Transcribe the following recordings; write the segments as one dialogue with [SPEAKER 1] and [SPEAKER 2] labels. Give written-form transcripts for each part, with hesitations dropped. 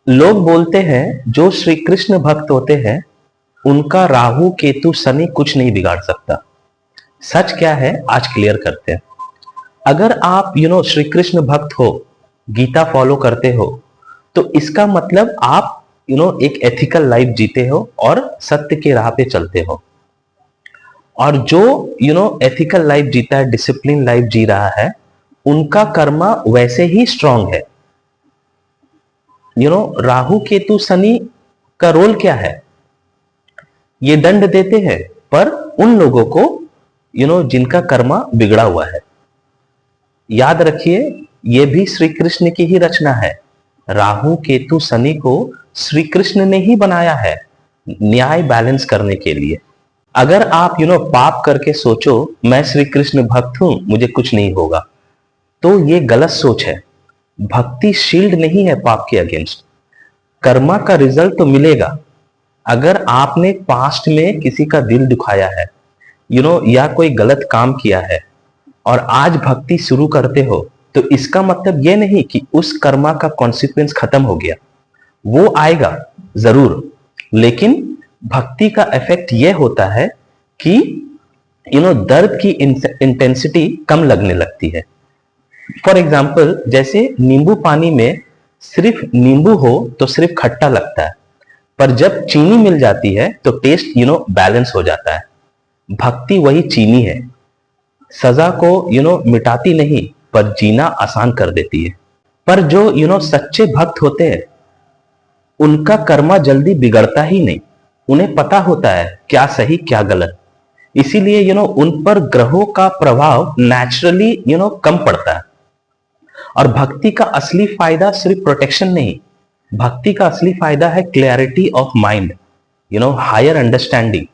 [SPEAKER 1] लोग बोलते हैं जो श्री कृष्ण भक्त होते हैं उनका राहु केतु शनि कुछ नहीं बिगाड़ सकता। सच क्या है आज क्लियर करते हैं। अगर आप श्री कृष्ण भक्त हो, गीता फॉलो करते हो, तो इसका मतलब आप एक एथिकल लाइफ जीते हो और सत्य के राह पे चलते हो। और जो एथिकल लाइफ जीता है, डिसिप्लिन लाइफ जी रहा है, उनका कर्मा वैसे ही स्ट्रांग है। राहु केतु शनि का रोल क्या है? ये दंड देते हैं, पर उन लोगों को जिनका कर्मा बिगड़ा हुआ है। याद रखिए, ये भी श्री कृष्ण की ही रचना है। राहु केतु शनि को श्री कृष्ण ने ही बनाया है न्याय बैलेंस करने के लिए। अगर आप पाप करके सोचो मैं श्री कृष्ण भक्त हूं, मुझे कुछ नहीं होगा, तो ये गलत सोच है। भक्ति शील्ड नहीं है पाप के अगेंस्ट। कर्मा का रिजल्ट तो मिलेगा। अगर आपने पास्ट में किसी का दिल दुखाया है, या कोई गलत काम किया है और आज भक्ति शुरू करते हो, तो इसका मतलब यह नहीं कि उस कर्मा का कॉन्सिक्वेंस खत्म हो गया। वो आएगा जरूर, लेकिन भक्ति का इफेक्ट यह होता है कि दर्द की इंटेंसिटी कम लगने लगती है। फॉर एग्जाम्पल, जैसे नींबू पानी में सिर्फ नींबू हो तो सिर्फ खट्टा लगता है, पर जब चीनी मिल जाती है तो टेस्ट बैलेंस हो जाता है। भक्ति वही चीनी है, सजा को मिटाती नहीं, पर जीना आसान कर देती है। पर जो सच्चे भक्त होते हैं, उनका कर्मा जल्दी बिगड़ता ही नहीं। उन्हें पता होता है क्या सही क्या गलत। इसीलिए उन पर ग्रहों का प्रभाव नेचुरली कम पड़ता है। और भक्ति का असली फायदा सिर्फ प्रोटेक्शन नहीं, भक्ति का असली फायदा है clarity of mind, higher understanding,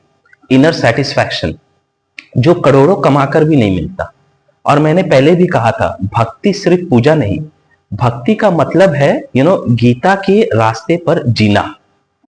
[SPEAKER 1] inner satisfaction, जो करोड़ों कमाकर भी नहीं मिलता। और मैंने पहले भी कहा था, भक्ति सिर्फ पूजा नहीं, भक्ति का मतलब है गीता के रास्ते पर जीना।